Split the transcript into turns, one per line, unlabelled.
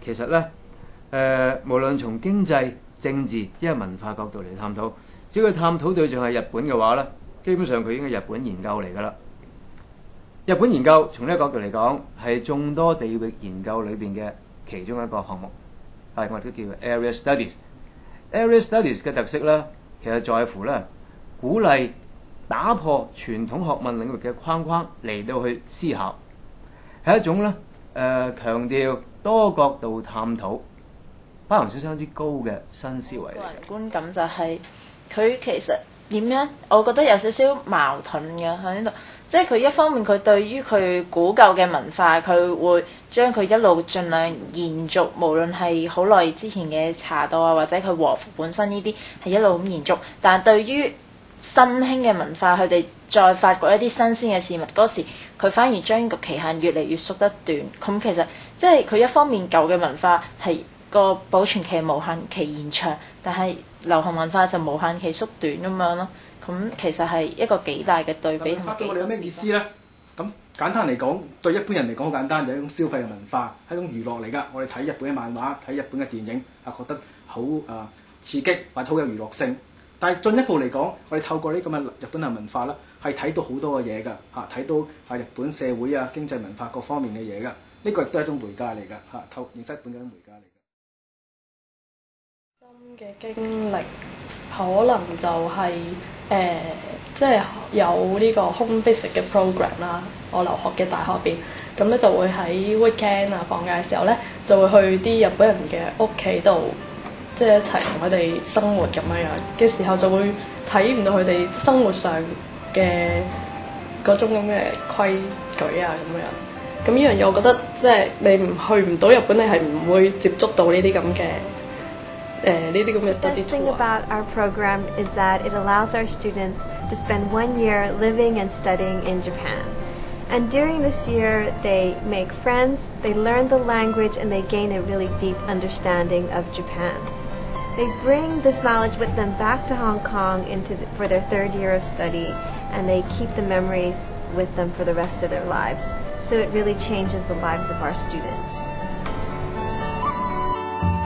其實咧無論從經濟、政治、因為文化角度嚟探討，只要佢探討對象係日本嘅話咧，基本上佢應該係日本研究嚟㗎啦。日本研究從呢個角度嚟講，係眾多地域研究裏邊嘅其中一個項目，係我哋都叫 Area Studies。Area Studies 嘅特色咧，其實在乎咧鼓勵打破傳統學問領域嘅框框嚟到去思考，係一種咧強調多角度探討，包含相當之高嘅新思維嚟嘅。
個人觀感就係佢其實點樣？我覺得有少少矛盾嘅喺呢度，即係佢一方面佢對於佢古舊嘅文化，佢會將佢一路盡量延續，無論係好耐之前嘅茶道啊，或者佢和服本身呢啲係一路咁延續，但係對於新興嘅文化，佢哋再發掘一啲新鮮嘅事物嗰時，佢反而將個期限越嚟越縮得短。咁其實即係佢一方面舊嘅文化係個保存期無限期延長，但係流行文化就無限期縮短咁樣咯。咁其實係一個幾大嘅對比同埋。
對我哋有咩意思咧？咁簡單嚟講，對一般人嚟講好簡單，就係一種消費嘅文化，係一種娛樂嚟㗎。我哋睇日本嘅漫畫、睇日本嘅電影，覺得好刺激或者好有娛樂性。但係進一步嚟講，我哋透過呢咁嘅日本嘅文化啦，係睇到好多嘅嘢㗎嚇，睇到日本社會啊、經濟文化各方面嘅嘢㗎。呢個亦都係一種媒介嚟㗎嚇，認識日本嘅媒介嚟㗎。
新嘅經歷可能就係即係有呢個 home visit 嘅 program 啦。我留學嘅大學入邊，咁咧就會喺 weekend 啊放假嘅時候咧，就會去啲日本人嘅屋企度。即係一齊同佢哋生活咁樣嘅時候，就會體驗到佢哋生活上嘅嗰種咁嘅規矩啊咁樣。咁呢樣嘢我覺得即係你唔到日本，你係唔會接觸到呢啲咁嘅study tour。The
thing about our program is that it allows our students to spend 1 year living and studying in Japan. And during this year, they make friends, they learn the language, and they gain a really deep understanding of Japan.They bring this knowledge with them back to Hong Kong for their 3rd year of study, and they keep the memories with them for the rest of their lives. So it really changes the lives of our students.